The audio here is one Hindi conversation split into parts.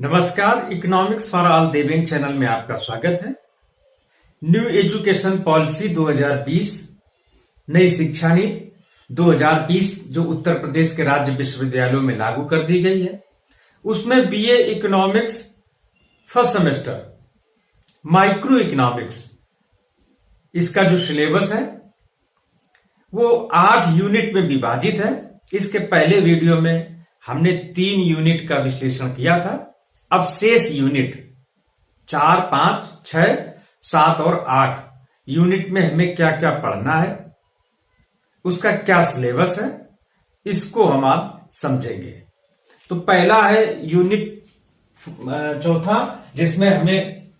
नमस्कार, इकोनॉमिक्स फॉर ऑल देवेंग चैनल में आपका स्वागत है। न्यू एजुकेशन पॉलिसी 2020 नई शिक्षा नीति 2020 जो उत्तर प्रदेश के राज्य विश्वविद्यालयों में लागू कर दी गई है, उसमें BA economics first semester micro economics इसका जो सिलेबस है वो 8 यूनिट में विभाजित है। इसके पहले वीडियो में हमने 3 यूनिट का विश्लेषण किया था। अब शेष यूनिट 4, 5, 6, 7 और 8 यूनिट में हमें क्या क्या पढ़ना है, उसका क्या सिलेबस है, इसको हम आप समझेंगे। तो पहला है यूनिट चौथा, जिसमें हमें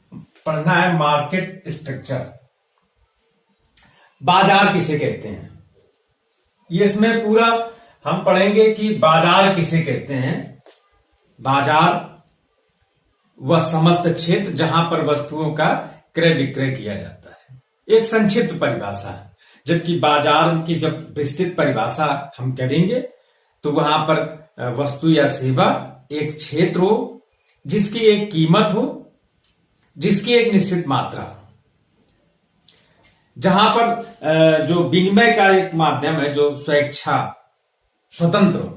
पढ़ना है मार्केट स्ट्रक्चर। बाजार किसे कहते हैं, इसमें पूरा हम पढ़ेंगे कि बाजार किसे कहते हैं। बाजार वह समस्त क्षेत्र जहां पर वस्तुओं का क्रय विक्रय किया जाता है, एक संक्षिप्त परिभाषा है। जबकि बाजार की जब विस्तृत परिभाषा हम करेंगे तो वहां पर वस्तु या सेवा एक क्षेत्र हो जिसकी एक कीमत हो, जिसकी एक निश्चित मात्रा, जहां पर जो विनिमय का एक माध्यम है जो स्वेच्छा स्वतंत्र हो।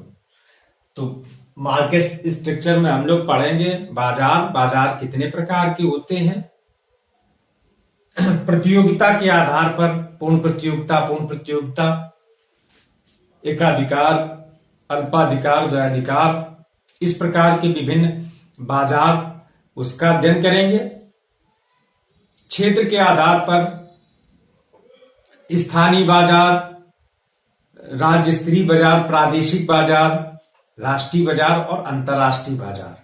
तो मार्केट स्ट्रक्चर में हम लोग पढ़ेंगे बाजार कितने प्रकार के होते हैं, प्रतियोगिता के आधार पर पूर्ण प्रतियोगिता, एकाधिकार, अल्पाधिकार, द्वैधिकार, इस प्रकार के विभिन्न बाजार उसका अध्ययन करेंगे। क्षेत्र के आधार पर स्थानीय बाजार, राज्य स्तरीय बाजार, प्रादेशिक बाजार, राष्ट्रीय बाजार और अंतर्राष्ट्रीय बाजार।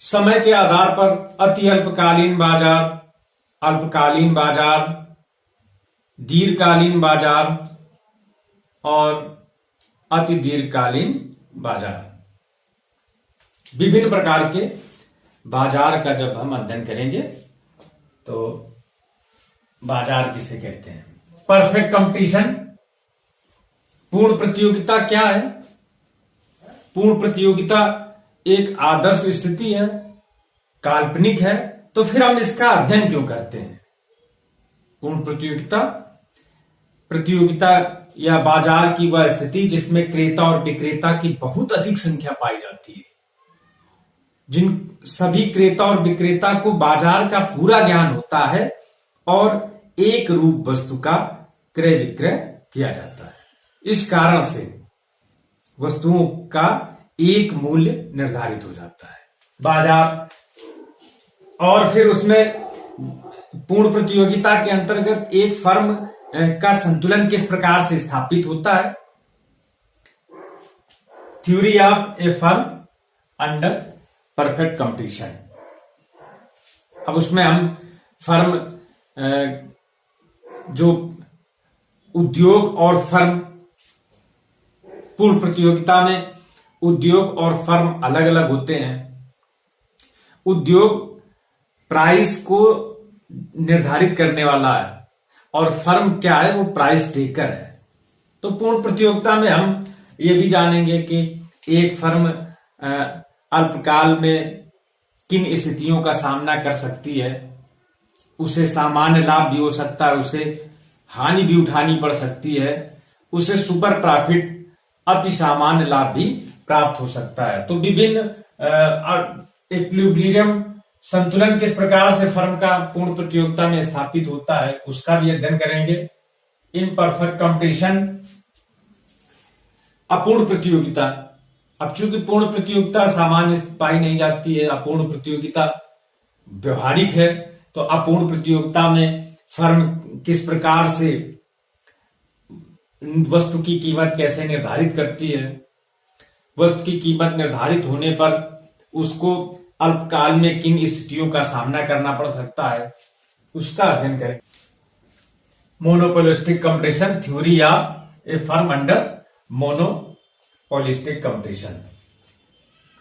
समय के आधार पर अति अल्पकालीन बाजार, अल्पकालीन बाजार, दीर्घकालीन बाजार और अति दीर्घकालीन बाजार। विभिन्न प्रकार के बाजार का जब हम अध्ययन करेंगे तो बाजार किसे कहते हैं। परफेक्ट कंपटीशन, पूर्ण प्रतियोगिता क्या है। पूर्ण प्रतियोगिता एक आदर्श स्थिति है, काल्पनिक है, तो फिर हम इसका अध्ययन क्यों करते हैं। पूर्ण प्रतियोगिता या बाजार की वह स्थिति जिसमें क्रेता और विक्रेता की बहुत अधिक संख्या पाई जाती है, जिन सभी क्रेता और विक्रेता को बाजार का पूरा ज्ञान होता है और एक रूप वस्तु का क्रय विक्रय किया जाता है। इस कारण से वस्तुओं का एक मूल्य निर्धारित हो जाता है बाजार। और फिर उसमें पूर्ण प्रतियोगिता के अंतर्गत एक फर्म का संतुलन किस प्रकार से स्थापित होता है। Theory of A firm under perfect competition. अब उसमें हम फर्म जो उद्योग और फर्म, पूर्ण प्रतियोगिता में उद्योग और फर्म अलग अलग होते हैं। उद्योग प्राइस को निर्धारित करने वाला है और फर्म क्या है, वो प्राइस टेकर है। तो पूर्ण प्रतियोगिता में हम ये भी जानेंगे कि एक फर्म अल्पकाल में किन स्थितियों का सामना कर सकती है। उसे सामान्य लाभ भी हो सकता है, उसे हानि भी उठानी पड़ सकती है, उसे सुपर प्रॉफिट अति सामान्य लाभ भी प्राप्त हो सकता है। तो विभिन्न इक्विलिब्रियम, संतुलन किस प्रकार से फर्म का पूर्ण प्रतियोगिता में स्थापित होता है, उसका भी अध्ययन करेंगे। In perfect competition. अपूर्ण प्रतियोगिता, अब चूंकि पूर्ण प्रतियोगिता सामान्य पाई नहीं जाती है, अपूर्ण प्रतियोगिता व्यवहारिक है, तो अपूर्ण प्रतियोगिता में फर्म किस प्रकार से वस्तु की कीमत कैसे निर्धारित करती है, वस्तु की कीमत निर्धारित होने पर उसको अल्पकाल में किन स्थितियों का सामना करना पड़ सकता है, उसका अध्ययन करें। Monopolistic competition, theory of A firm under monopolistic competition.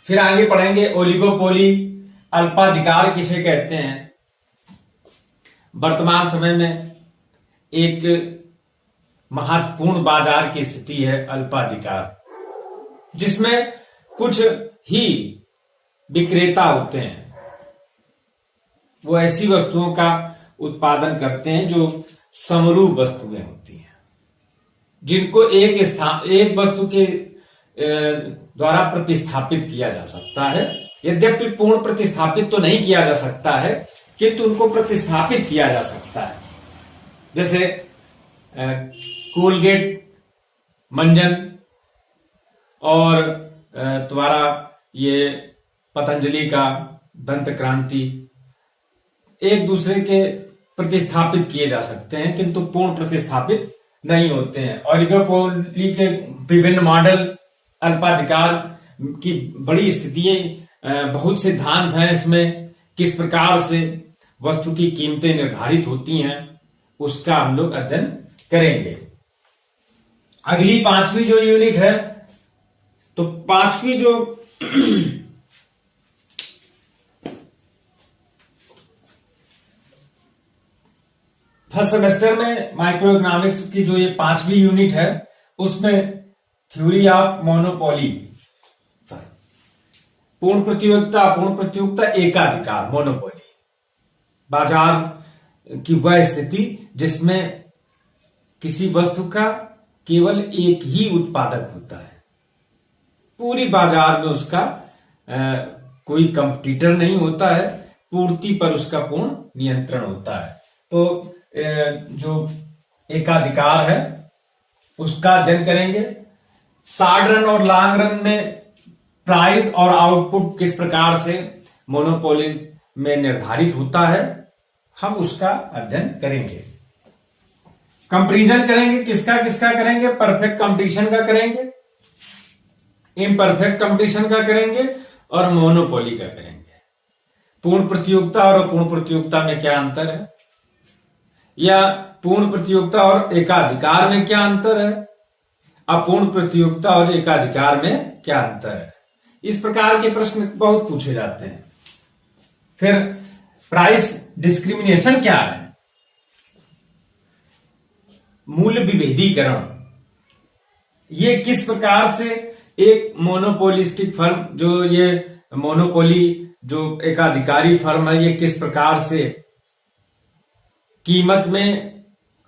फिर आगे पढ़ेंगे ओलिगोपोली, अल्पाधिकार किसे कहते हैं। वर्तमान समय में एक महत्वपूर्ण बाजार की स्थिति है अल्पाधिकार, जिसमें कुछ ही विक्रेता होते हैं वो ऐसी वस्तुओं का उत्पादन करते हैं जो समरूप वस्तुएं होती हैं, जिनको एक वस्तु के द्वारा प्रतिस्थापित किया जा सकता है। यद्यपि पूर्ण प्रतिस्थापित तो नहीं किया जा सकता है, किंतु उनको प्रतिस्थापित किया जा सकता है। जैसे कोलगेट, मंजन और तुम्हारा ये पतंजलि का दंत क्रांति एक दूसरे के प्रतिस्थापित किए जा सकते हैं, किंतु पूर्ण प्रतिस्थापित नहीं होते हैं। ओलिगोपोली के विभिन्न मॉडल, अल्पाधिकार की बड़ी स्थितियां, बहुत सिद्धांत हैं इसमें, किस प्रकार से वस्तु की कीमतें निर्धारित होती हैं, उसका हम लोग अध्ययन करेंगे। अगली 5वीं जो यूनिट है, तो 5वीं जो फर्स्ट सेमेस्टर में माइक्रो इकोनॉमिक्स की जो ये 5वीं यूनिट है, उसमें थ्योरी ऑफ मोनोपोली, पूर्ण प्रतियोगिता, एकाधिकार, मोनोपोली, बाजार की वह स्थिति जिसमें किसी वस्तु का केवल एक ही उत्पादक होता है, पूरी बाजार में उसका कोई कंपटीटर नहीं होता है, पूर्ति पर उसका पूर्ण नियंत्रण होता है। तो जो एकाधिकार है उसका अध्ययन करेंगे। शॉर्ट रन और लॉन्ग रन में प्राइस और आउटपुट किस प्रकार से मोनोपोली में निर्धारित होता है, हम उसका अध्ययन करेंगे। कंपैरिजन करेंगे, किसका किसका करेंगे, परफेक्ट कंपटीशन का करेंगे, इम्परफेक्ट कंपटीशन का करेंगे और मोनोपोली का करेंगे। पूर्ण प्रतियोगिता और अपूर्ण प्रतियोगिता में क्या अंतर है, या पूर्ण प्रतियोगिता और एकाधिकार में क्या अंतर है, अपूर्ण प्रतियोगिता और एकाधिकार में क्या अंतर है। इस प्रकार के प्रश्न बहुत पूछे जाते हैं। फिर प्राइस डिस्क्रिमिनेशन क्या है, मूल्य विभेदीकरण, ये किस प्रकार से एक मोनोपोलिस्टिक फर्म, जो ये मोनोपोली जो एकाधिकारी फर्म है, ये किस प्रकार से कीमत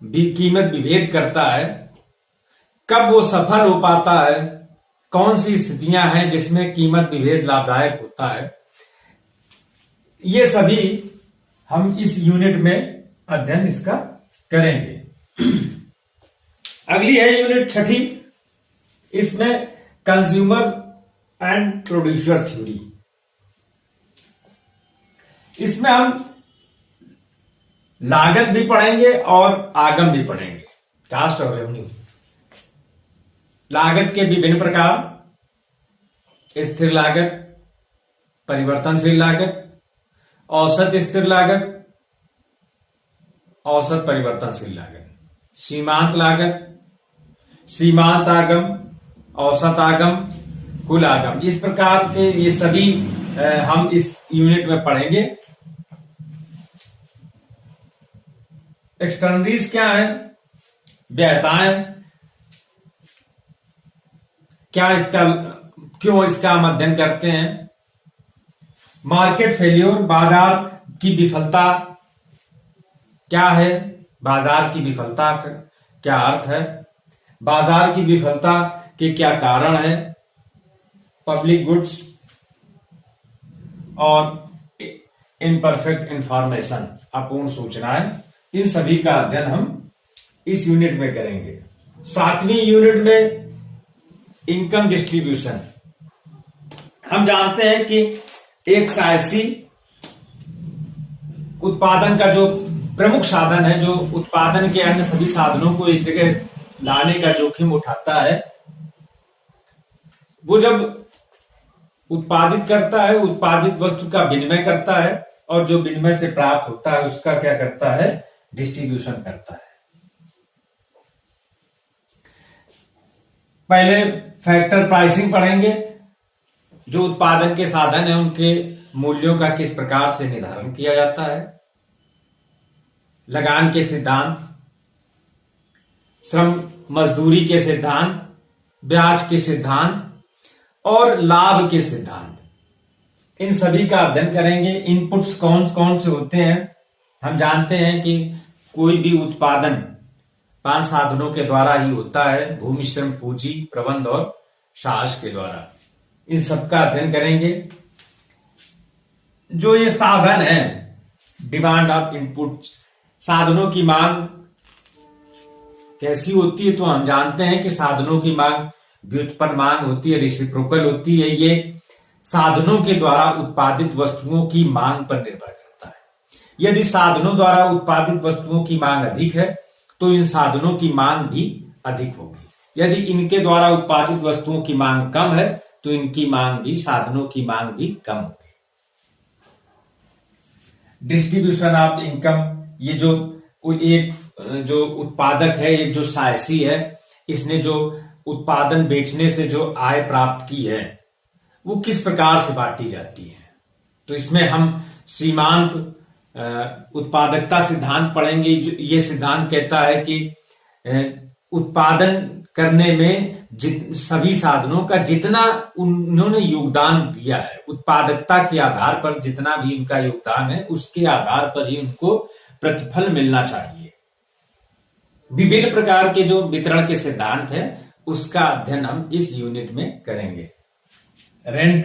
विभेद करता है, कब वो सफल हो पाता है, कौन सी स्थितियां हैं जिसमें कीमत विभेद लाभदायक होता है, ये सभी हम इस यूनिट में अध्ययन इसका करेंगे। अगली है यूनिट 6, इसमें कंज्यूमर एंड प्रोड्यूसर थ्योरी। इसमें हम लागत भी पढ़ेंगे और आगम भी पढ़ेंगे, कास्ट और रेवेन्यू। लागत के विभिन्न प्रकार, स्थिर लागत, परिवर्तनशील लागत, औसत स्थिर लागत, औसत परिवर्तनशील लागत, सीमांत लागत, सीमांत आगम, औसत आगम, कुल आगम। इस प्रकार के ये सभी हम इस यूनिट में पढ़ेंगे। एक्सटर्नरीज क्या है, व्ययताएं क्या, क्यों इसका हम अध्ययन करते हैं। मार्केट फेल्योर, बाजार की विफलता क्या है, बाजार की विफलता का क्या अर्थ है, बाजार की विफलता के क्या कारण है, पब्लिक गुड्स और इनपरफेक्ट इंफॉर्मेशन, अपूर्ण सूचनाएं, इन सभी का अध्ययन हम इस यूनिट में करेंगे। 7वीं यूनिट में इनकम डिस्ट्रीब्यूशन। हम जानते हैं कि एक साहसी उत्पादन का जो प्रमुख साधन है, जो उत्पादन के अन्य सभी साधनों को एक जगह लाने का जोखिम उठाता है, वो जब उत्पादित करता है, उत्पादित वस्तु का विनिमय करता है, और जो विनिमय से प्राप्त होता है उसका क्या करता है, डिस्ट्रीब्यूशन करता है। पहले फैक्टर प्राइसिंग पढ़ेंगे, जो उत्पादन के साधन है उनके मूल्यों का किस प्रकार से निर्धारण किया जाता है, लगान के सिद्धांत, श्रम मजदूरी के सिद्धांत, ब्याज के सिद्धांत और लाभ के सिद्धांत, इन सभी का अध्ययन करेंगे। इनपुट्स कौन कौन से होते हैं। हम जानते हैं कि कोई भी उत्पादन 5 साधनों के द्वारा ही होता है, भूमि, श्रम, पूंजी, प्रबंध और साहस के द्वारा। इन सबका अध्ययन करेंगे। जो ये साधन है, डिमांड ऑफ इनपुट, साधनों की मांग कैसी होती है, तो हम जानते हैं कि साधनों की मांग व्युत्पन्न मांग होती है, रेसिप्रोकल होती है। ये साधनों के द्वारा उत्पादित वस्तुओं की मांग पर निर्भर करता है। यदि साधनों द्वारा उत्पादित वस्तुओं की मांग अधिक है तो इन साधनों की मांग भी अधिक होगी। यदि इनके द्वारा उत्पादित वस्तुओं की मांग कम है तो इनकी मांग भी, साधनों की मांग भी कम होगी। डिस्ट्रीब्यूशन ऑफ इनकम, ये जो एक जो उत्पादक है, एक जो साहसी है, इसने जो उत्पादन बेचने से जो आय प्राप्त की है वो किस प्रकार से बांटी जाती है। तो इसमें हम सीमांत उत्पादकता सिद्धांत पढ़ेंगे। ये सिद्धांत कहता है कि उत्पादन करने में सभी साधनों का जितना उन्होंने योगदान दिया है, उत्पादकता के आधार पर जितना भी उनका योगदान है, उसके आधार पर ही उनको प्रतिफल मिलना चाहिए। विभिन्न प्रकार के जो वितरण के सिद्धांत है उसका अध्ययन हम इस यूनिट में करेंगे। रेंट,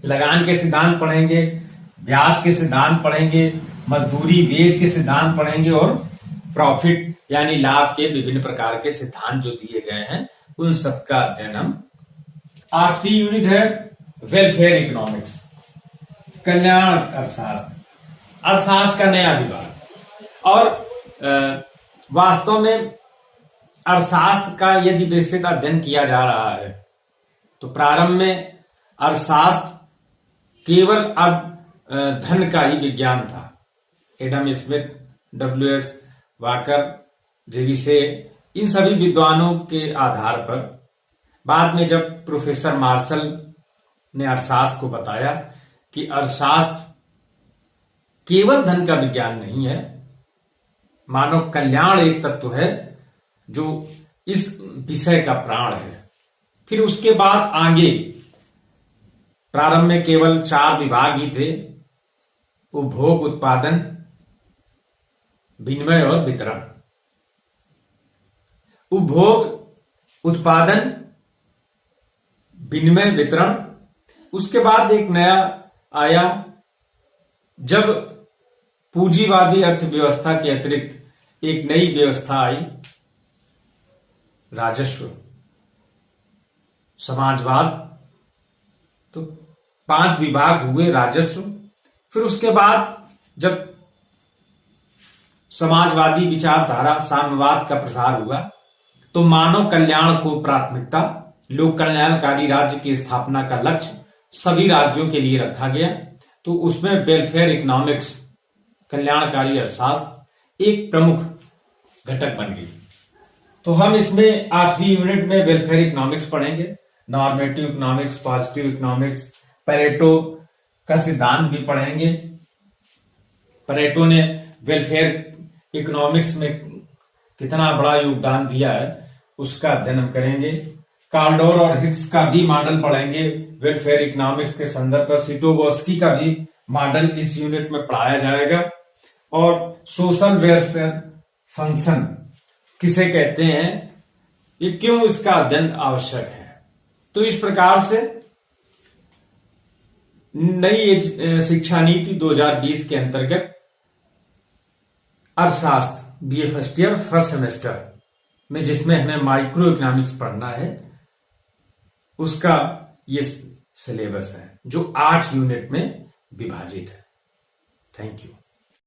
लगान के सिद्धांत पढ़ेंगे, ब्याज के सिद्धांत पढ़ेंगे, मजदूरी वेज के सिद्धांत पढ़ेंगे और प्रॉफिट यानी लाभ के विभिन्न प्रकार के सिद्धांत जो दिए गए हैं उन सबका अध्ययन हम। 8वीं यूनिट है वेलफेयर इकोनॉमिक्स, कल्याण अर्थशास्त्र, अर्थशास्त्र का नया विभाग। और वास्तव में अर्थशास्त्र का यदि विस्तृत अध्ययन किया जा रहा है तो प्रारंभ में अर्थशास्त्र केवल धन का ही विज्ञान था। Adam Smith, W.S. वाकर, जेविसे, इन सभी विद्वानों के आधार पर बाद में जब प्रोफेसर मार्शल ने अर्थशास्त्र को बताया कि अर्थशास्त्र केवल धन का विज्ञान नहीं है, मानव कल्याण एक तत्व है जो इस विषय का प्राण है। फिर उसके बाद आगे प्रारंभ में केवल 4 विभाग ही थे, उपभोग, उत्पादन, विनिमय और वितरण। उपभोग, उत्पादन, विनिमय, वितरण। उसके बाद एक नया आया जब पूंजीवादी अर्थव्यवस्था के अतिरिक्त एक नई व्यवस्था आई, राजस्व, समाजवाद। तो 5 विभाग हुए राजस्व। फिर उसके बाद जब समाजवादी विचारधारा, साम्यवाद का प्रसार हुआ तो मानव कल्याण को प्राथमिकता, लोक कल्याणकारी राज्य की स्थापना का लक्ष्य सभी राज्यों के लिए रखा गया। तो उसमें वेलफेयर इकोनॉमिक्स, कल्याणकारी अर्थशास्त्र एक प्रमुख घटक बन गई। तो हम इसमें 8वीं यूनिट में वेलफेयर इकोनॉमिक्स पढ़ेंगे, normative economics, positive economics, Pareto का सिद्धांत भी पढ़ेंगे। पेरेटो ने वेलफेयर इकोनॉमिक्स में कितना बड़ा योगदान दिया है उसका अध्ययन हम करेंगे। कार्डोर और हिक्स का भी मॉडल पढ़ेंगे वेलफेयर इकोनॉमिक्स के संदर्भ पर। सिटोवस्की का भी मॉडल इस यूनिट में पढ़ाया जाएगा। और सोशल वेलफेयर फंक्शन किसे कहते हैं, ये क्यों इसका अध्ययन आवश्यक है। तो इस प्रकार से नई शिक्षा नीति 2020 के अंतर्गत अर्थशास्त्र BA first year first semester में जिसमें हमें माइक्रो इकोनॉमिक्स पढ़ना है उसका ये सिलेबस है जो 8 यूनिट में विभाजित है। Thank you.